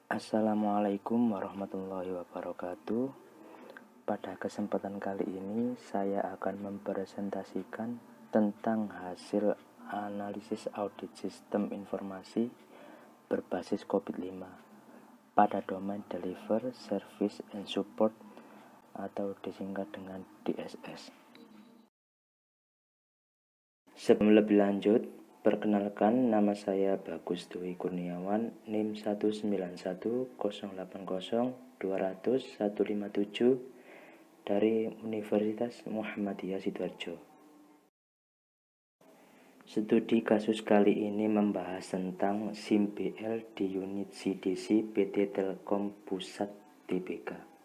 Assalamualaikum warahmatullahi wabarakatuh. Pada kesempatan kali ini saya akan mempresentasikan tentang hasil analisis audit sistem informasi berbasis COVID-5 pada domain Deliver, Service, and Support atau disingkat dengan DSS. Sebelum lebih lanjut, perkenalkan, nama saya Bagus Dwi Kurniawan, NIM 1910802000157 dari Universitas Muhammadiyah Sidoarjo. Studi kasus kali ini membahas tentang SIM BL di unit CDC PT Telkom Pusat Tbk.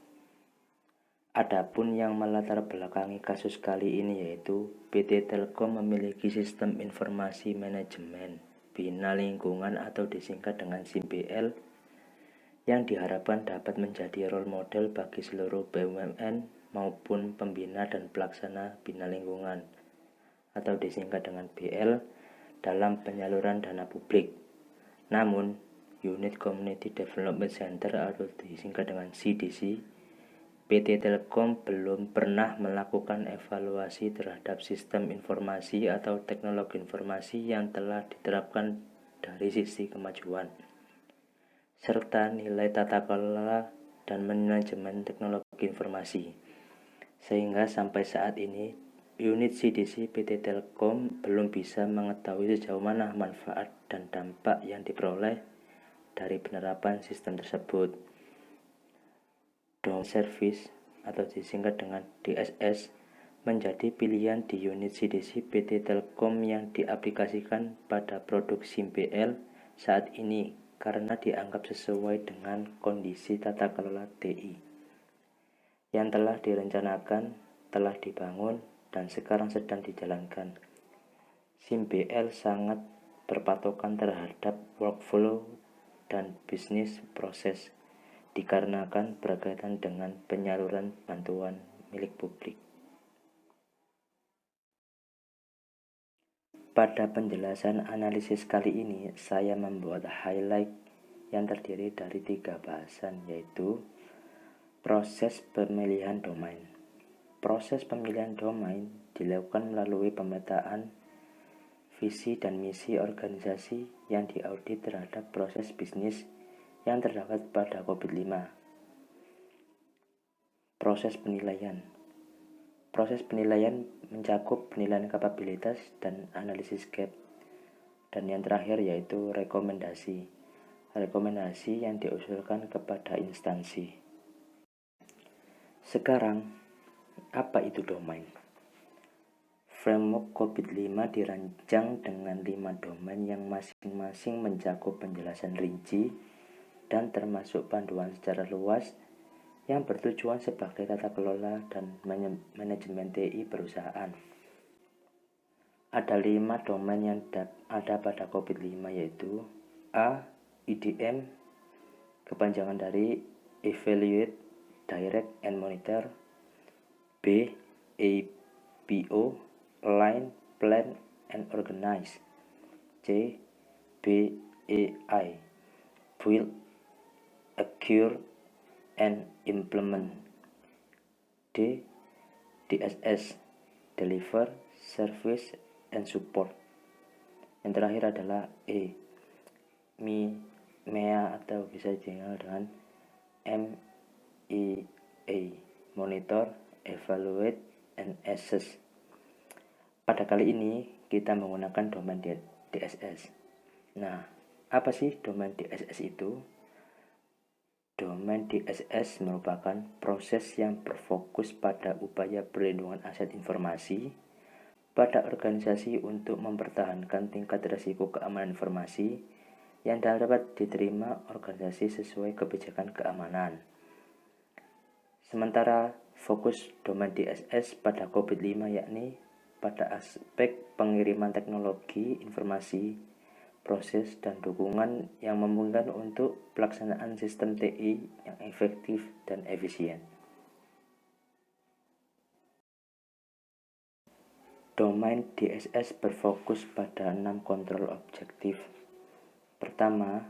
Adapun yang melatar belakangi kasus kali ini yaitu PT Telkom memiliki sistem informasi manajemen bina lingkungan atau disingkat dengan SIM BL yang diharapkan dapat menjadi role model bagi seluruh BUMN maupun pembina dan pelaksana bina lingkungan atau disingkat dengan BL dalam penyaluran dana publik. Namun, Unit Community Development Center atau disingkat dengan CDC PT Telkom belum pernah melakukan evaluasi terhadap sistem informasi atau teknologi informasi yang telah diterapkan dari sisi kemajuan, serta nilai tata kelola dan manajemen teknologi informasi. Sehingga sampai saat ini, unit CDC PT Telkom belum bisa mengetahui sejauh mana manfaat dan dampak yang diperoleh dari penerapan sistem tersebut. Domain Service atau disingkat dengan DSS menjadi pilihan di unit CDC PT Telkom yang diaplikasikan pada produk SIM BL saat ini karena dianggap sesuai dengan kondisi tata kelola TI yang telah direncanakan, telah dibangun, dan sekarang sedang dijalankan. SIM BL sangat berpatokan terhadap workflow dan bisnis proses dikarenakan berkaitan dengan penyaluran bantuan milik publik. Pada penjelasan analisis kali ini, saya membuat highlight yang terdiri dari 3 bahasan, yaitu proses pemilihan domain. Proses pemilihan domain dilakukan melalui pemetaan visi dan misi organisasi yang diaudit terhadap proses bisnis yang terdapat pada COVID-5. Proses penilaian. Proses penilaian mencakup penilaian kapabilitas dan analisis gap. Dan yang terakhir yaitu rekomendasi. Rekomendasi yang diusulkan kepada instansi. Sekarang, apa itu domain? Framework COVID-5 dirancang dengan 5 domain yang masing-masing mencakup penjelasan rinci dan termasuk panduan secara luas yang bertujuan sebagai tata kelola dan manajemen TI perusahaan. Ada 5 domain yang ada pada COVID-5 yaitu A. IDM, kepanjangan dari Evaluate, Direct, and Monitor. B. APO, Line, Plan, and Organize. C. BAI, Build, Acquire, and Implement. D. DSS, Deliver, Service, and Support. Yang terakhir adalah E. MEA atau bisa dikenal dengan MEA, Monitor, Evaluate, and Assess. Pada kali ini kita menggunakan domain DSS. Nah, apa sih domain DSS itu? Domain DSS merupakan proses yang berfokus pada upaya perlindungan aset informasi pada organisasi untuk mempertahankan tingkat risiko keamanan informasi yang dapat diterima organisasi sesuai kebijakan keamanan. Sementara fokus domain DSS pada COVID-5 yakni pada aspek pengiriman teknologi, informasi, proses, dan dukungan yang memungkinkan untuk pelaksanaan sistem TI yang efektif dan efisien. Domain DSS berfokus pada 6 kontrol objektif. Pertama,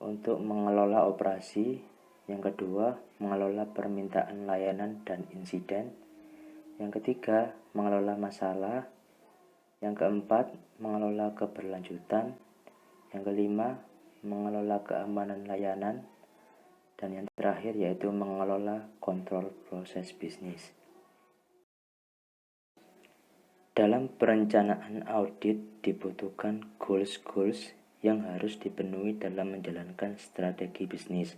untuk mengelola operasi. Yang kedua, mengelola permintaan layanan dan insiden. Yang ketiga, mengelola masalah. Yang keempat, mengelola keberlanjutan. Yang kelima, mengelola keamanan layanan. Dan yang terakhir yaitu mengelola kontrol proses bisnis. Dalam perencanaan audit dibutuhkan goals yang harus dipenuhi dalam menjalankan strategi bisnis.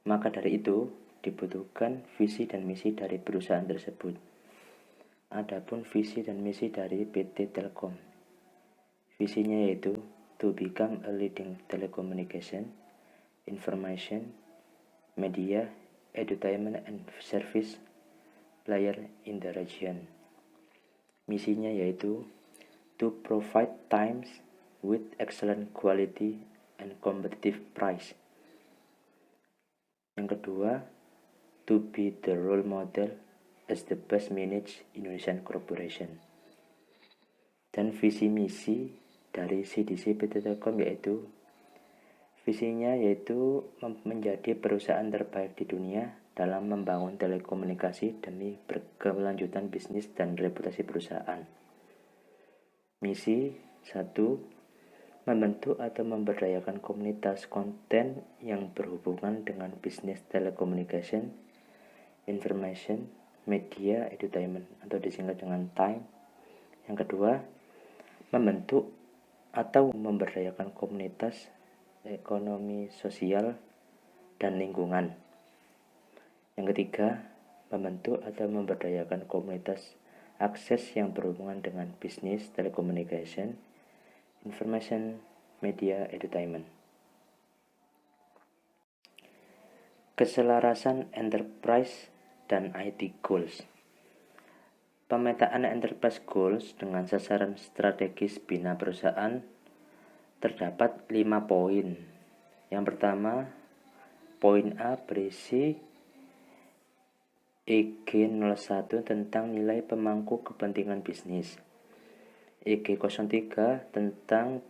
Maka dari itu, dibutuhkan visi dan misi dari perusahaan tersebut. Adapun visi dan misi dari PT Telkom, visinya yaitu to become a leading telecommunication, information, media, entertainment and service player in the region. Misinya yaitu to provide times with excellent quality and competitive price. Yang kedua, to be the role model as the best managed Indonesian corporation. Dan visi misi dari CDC PT Telkom yaitu visinya yaitu menjadi perusahaan terbaik di dunia dalam membangun telekomunikasi demi berkelanjutan bisnis dan reputasi perusahaan. Misi 1. Membentuk atau memberdayakan komunitas konten yang berhubungan dengan bisnis telekomunikasi, information, media, entertainment atau disingkat dengan TIME. Yang kedua, membentuk atau memberdayakan komunitas ekonomi sosial dan lingkungan. Yang ketiga, membentuk atau memberdayakan komunitas akses yang berhubungan dengan bisnis, telekomunikasi, information, media, entertainment. Keselarasan enterprise dan IT goals. Pemetaan enterprise goals dengan sasaran strategis bina perusahaan terdapat 5 poin. Yang pertama, poin A berisi EG01 tentang nilai pemangku kepentingan bisnis. EG03 tentang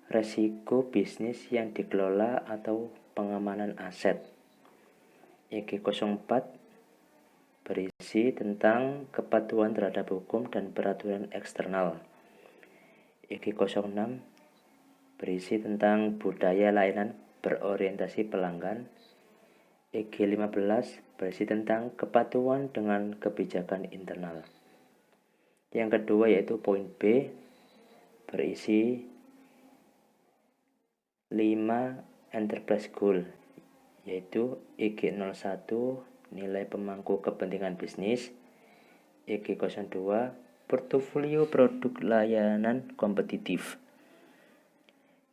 resiko bisnis yang dikelola atau pengamanan aset. EG04 berisi tentang kepatuhan terhadap hukum dan peraturan eksternal. EG06 berisi tentang budaya layanan berorientasi pelanggan. EG15 berisi tentang kepatuhan dengan kebijakan internal. Yang kedua yaitu poin B berisi 5 enterprise goal, yaitu EG01 nilai pemangku kepentingan bisnis, EG02 portofolio produk layanan kompetitif,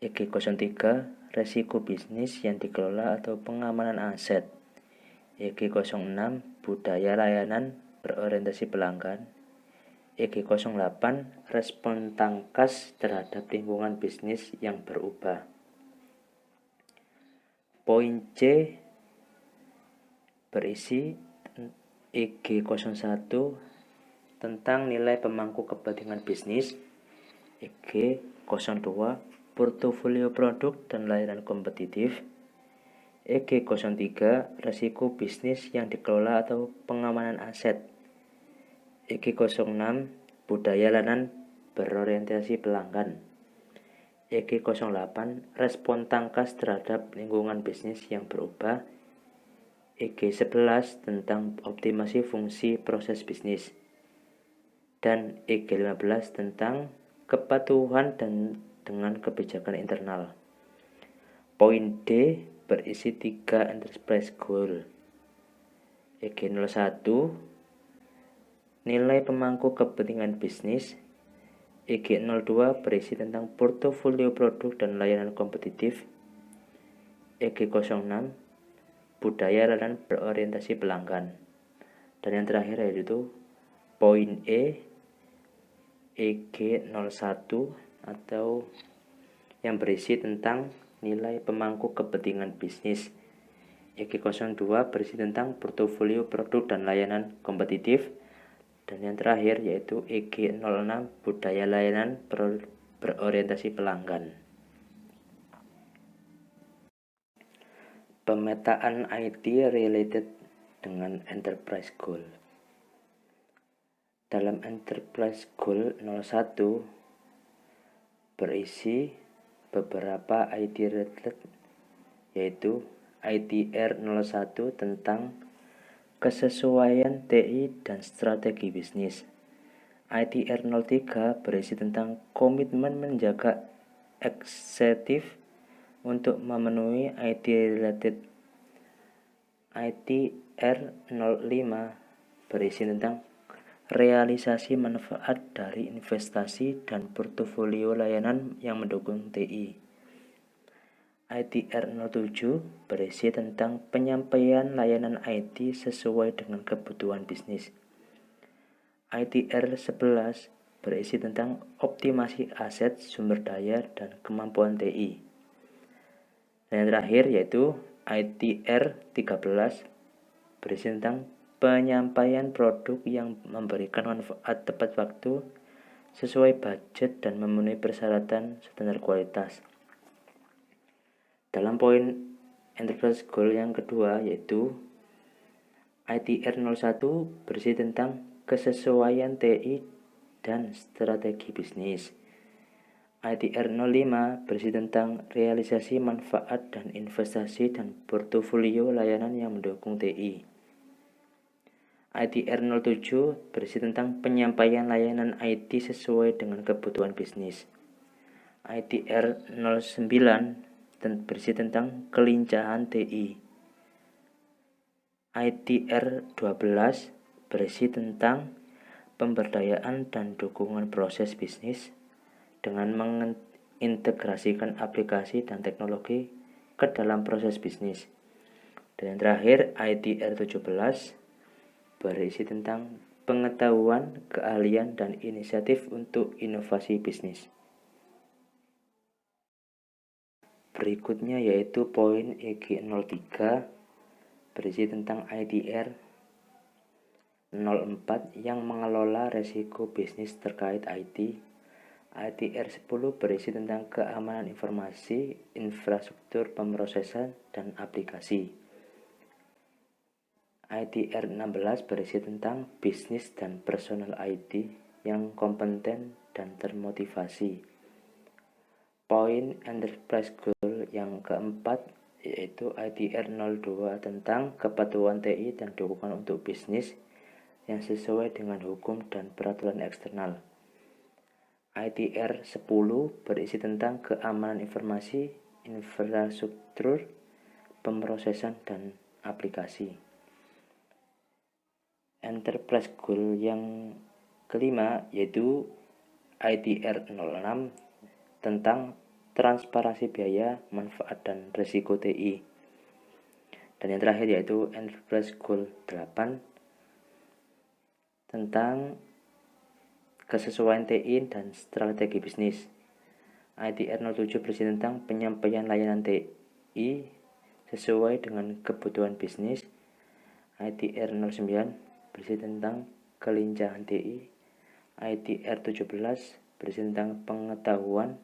EG03 resiko bisnis yang dikelola atau pengamanan aset, EG06 budaya layanan berorientasi pelanggan, EG08 respon tangkas terhadap lingkungan bisnis yang berubah. Poin C berisi EG01 tentang nilai pemangku kepentingan bisnis, EG02 portofolio produk dan layanan kompetitif, EG03 resiko bisnis yang dikelola atau pengamanan aset, EG06 budaya layanan berorientasi pelanggan, EG08 respon tangkas terhadap lingkungan bisnis yang berubah, EG11 tentang optimasi fungsi proses bisnis, dan EG15 tentang kepatuhan dan dengan kebijakan internal. Poin D berisi 3 enterprise goal. EG01 nilai pemangku kepentingan bisnis, EG02 berisi tentang portofolio produk dan layanan kompetitif, EG06 budaya layanan berorientasi pelanggan, dan yang terakhir yaitu poin E EG01 atau yang berisi tentang nilai pemangku kepentingan bisnis, EG02 berisi tentang portofolio produk dan layanan kompetitif, dan yang terakhir yaitu EG06 budaya layanan berorientasi pelanggan. pemetaan IT related dengan enterprise goal. Dalam enterprise goal 01 berisi beberapa IT related, yaitu ITR 01 tentang kesesuaian TI dan strategi bisnis. ITR 03 berisi tentang komitmen menjaga eksekutif untuk memenuhi IT related. ITR 05 berisi tentang realisasi manfaat dari investasi dan portofolio layanan yang mendukung TI. ITR 07 berisi tentang penyampaian layanan IT sesuai dengan kebutuhan bisnis. ITR 11 berisi tentang optimasi aset, sumber daya, dan kemampuan TI. Dan yang terakhir yaitu ITR 13 berisi tentang penyampaian produk yang memberikan manfaat tepat waktu, sesuai budget, dan memenuhi persyaratan standar kualitas. Dalam poin enterprise goal yang kedua yaitu ITR 01 berisi tentang kesesuaian TI dan strategi bisnis. ITR 05 berisi tentang realisasi manfaat dan investasi dan portofolio layanan yang mendukung TI. ITR 07 berisi tentang penyampaian layanan IT sesuai dengan kebutuhan bisnis. ITR 09 berisi tentang kelincahan TI. ITR 12 berisi tentang pemberdayaan dan dukungan proses bisnis dengan mengintegrasikan aplikasi dan teknologi ke dalam proses bisnis. Dan yang terakhir, ITR 17 berisi tentang pengetahuan, keahlian, dan inisiatif untuk inovasi bisnis. Berikutnya yaitu poin EG03 berisi tentang ITR 04 yang mengelola resiko bisnis terkait IT. ITR 10 berisi tentang keamanan informasi, infrastruktur pemrosesan, dan aplikasi. ITR 16 berisi tentang bisnis dan personal IT yang kompeten dan termotivasi. Poin enterprise goal yang keempat yaitu ITR 02 tentang kepatuhan TI dan dukungan untuk bisnis yang sesuai dengan hukum dan peraturan eksternal. ITR 10 berisi tentang keamanan informasi, infrastruktur, pemrosesan, dan aplikasi. Enterprise goal yang kelima yaitu ITR 06 tentang transparansi biaya, manfaat, dan risiko TI. Dan yang terakhir yaitu enterprise goal 8 tentang kesesuaian TI dan strategi bisnis. ITR 07 berisi tentang penyampaian layanan TI sesuai dengan kebutuhan bisnis. ITR 09 berisi tentang kelincahan TI. ITR 17 berisi tentang pengetahuan,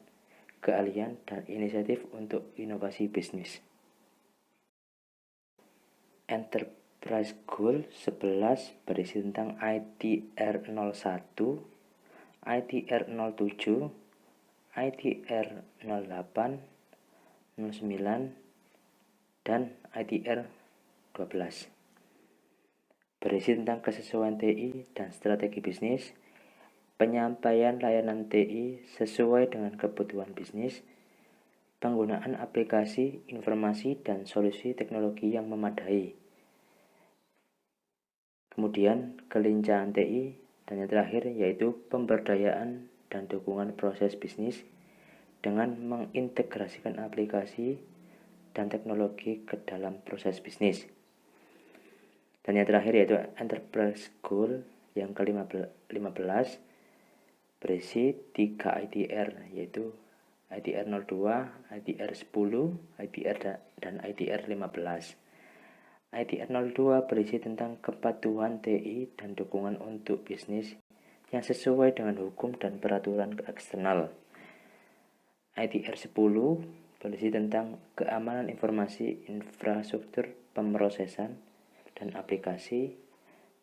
keahlian, dan inisiatif untuk inovasi bisnis. Enterprise Goal 11 berisi tentang ITR 01, ITR 07, ITR 08, 09, dan ITR 12. Berisi tentang kesesuaian TI dan strategi bisnis, penyampaian layanan TI sesuai dengan kebutuhan bisnis, penggunaan aplikasi, informasi, dan solusi teknologi yang memadai. Kemudian kelincahan TI, dan yang terakhir yaitu pemberdayaan dan dukungan proses bisnis dengan mengintegrasikan aplikasi dan teknologi ke dalam proses bisnis. Dan yang terakhir yaitu enterprise goal yang ke-15 berisi 3 ITR yaitu ITR 02, ITR 10, ITR dan ITR 15. ITR 02 berisi tentang kepatuhan TI dan dukungan untuk bisnis yang sesuai dengan hukum dan peraturan eksternal. ITR 10 polisi tentang keamanan informasi, infrastruktur pemrosesan, dan aplikasi.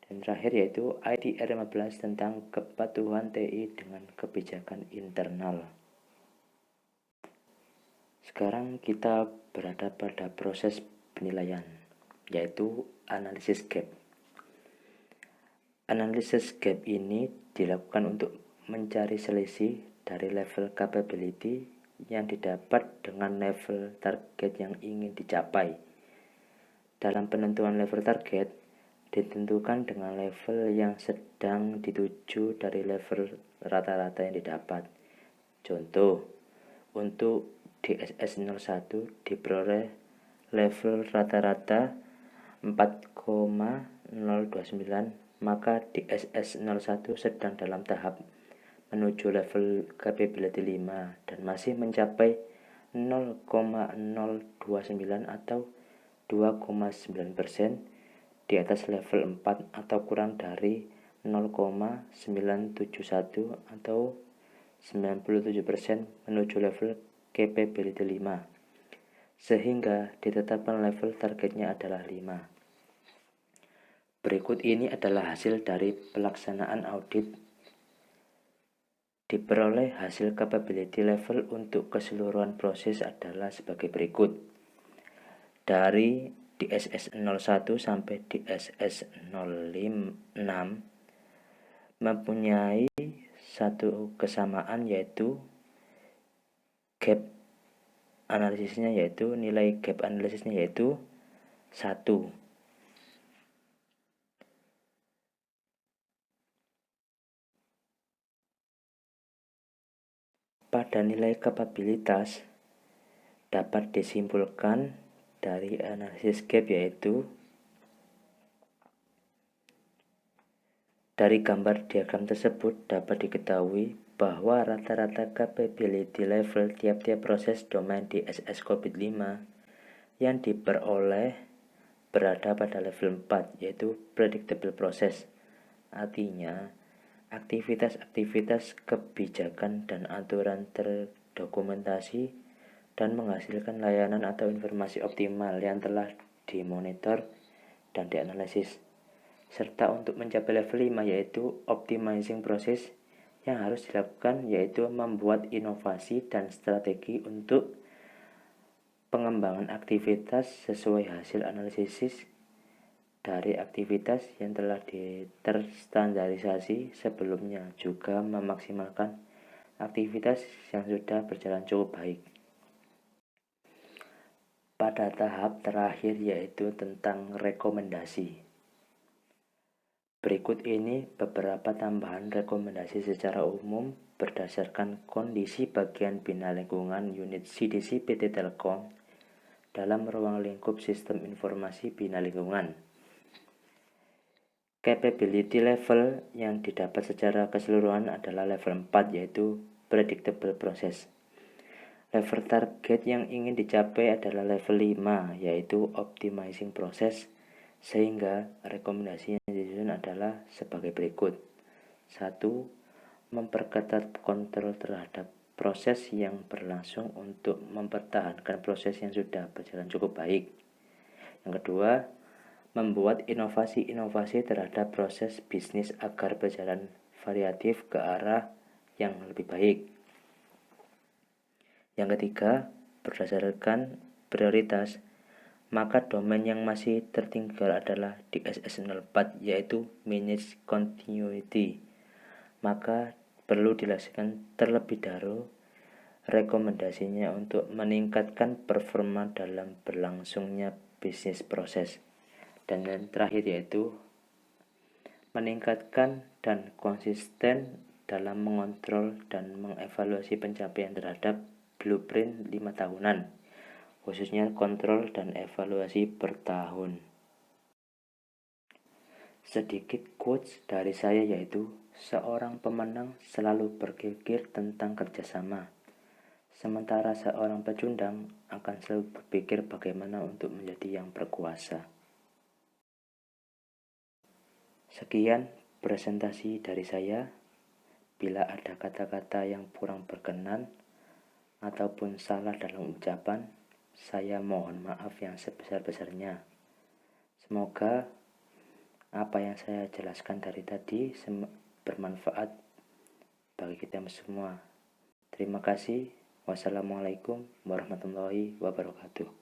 Dan terakhir yaitu ITR 15 tentang kepatuhan TI dengan kebijakan internal. Sekarang kita berada pada proses penilaian, yaitu analisis gap. Analisis gap ini dilakukan untuk mencari selisih dari level capability yang didapat dengan level target yang ingin dicapai. Dalam penentuan level target, ditentukan dengan level yang sedang dituju dari level rata-rata yang didapat. Contoh, untuk DSS 01 diperoleh level rata-rata 4,029, maka DSS 01 sedang dalam tahap menuju level capability 5 dan masih mencapai 0,029 atau 2,9% di atas level 4 atau kurang dari 0,971 atau 97% menuju level capability 5, sehingga ditetapkan level targetnya adalah 5. Berikut ini adalah hasil dari pelaksanaan audit. Diperoleh hasil capability level untuk keseluruhan proses adalah sebagai berikut. Dari DSS 01 sampai DSS 06 mempunyai satu kesamaan, yaitu gap analisisnya, yaitu nilai gap analisisnya yaitu 1. Pada nilai kapabilitas dapat disimpulkan dari analisis gap, yaitu dari gambar diagram tersebut dapat diketahui bahwa rata-rata capability level tiap-tiap proses domain DSS COVID-5 yang diperoleh berada pada level 4, yaitu predictable process. Artinya, aktivitas-aktivitas kebijakan dan aturan terdokumentasi dan menghasilkan layanan atau informasi optimal yang telah dimonitor dan dianalisis. Serta untuk mencapai level 5, yaitu optimizing process, yang harus dilakukan yaitu membuat inovasi dan strategi untuk pengembangan aktivitas sesuai hasil analisis dari aktivitas yang telah terstandarisasi sebelumnya, juga memaksimalkan aktivitas yang sudah berjalan cukup baik. Pada tahap terakhir yaitu tentang rekomendasi. Berikut ini beberapa tambahan rekomendasi secara umum berdasarkan kondisi bagian bina lingkungan unit CDC PT Telkom dalam ruang lingkup sistem informasi bina lingkungan. Capability level yang didapat secara keseluruhan adalah level 4, yaitu predictable process. Level target yang ingin dicapai adalah level 5, yaitu optimizing process, sehingga rekomendasi yang disusun adalah sebagai berikut. 1. Memperketat kontrol terhadap proses yang berlangsung untuk mempertahankan proses yang sudah berjalan cukup baik. Yang kedua, membuat inovasi-inovasi terhadap proses bisnis agar berjalan variatif ke arah yang lebih baik. Yang ketiga, berdasarkan prioritas, maka domain yang masih tertinggal adalah DSS 04, yaitu manage continuity. Maka perlu dilaksanakan terlebih dahulu rekomendasinya untuk meningkatkan performa dalam berlangsungnya bisnis proses. Dan yang terakhir yaitu meningkatkan dan konsisten dalam mengontrol dan mengevaluasi pencapaian terhadap blueprint 5 tahunan, khususnya kontrol dan evaluasi per tahun. Sedikit quotes dari saya, yaitu seorang pemenang selalu berpikir tentang kerjasama, sementara seorang pecundang akan selalu berpikir bagaimana untuk menjadi yang berkuasa. Sekian presentasi dari saya. Bila ada kata-kata yang kurang berkenan, ataupun salah dalam ucapan, saya mohon maaf yang sebesar-besarnya. Semoga apa yang saya jelaskan dari tadi bermanfaat bagi kita semua. Terima kasih. Wassalamualaikum warahmatullahi wabarakatuh.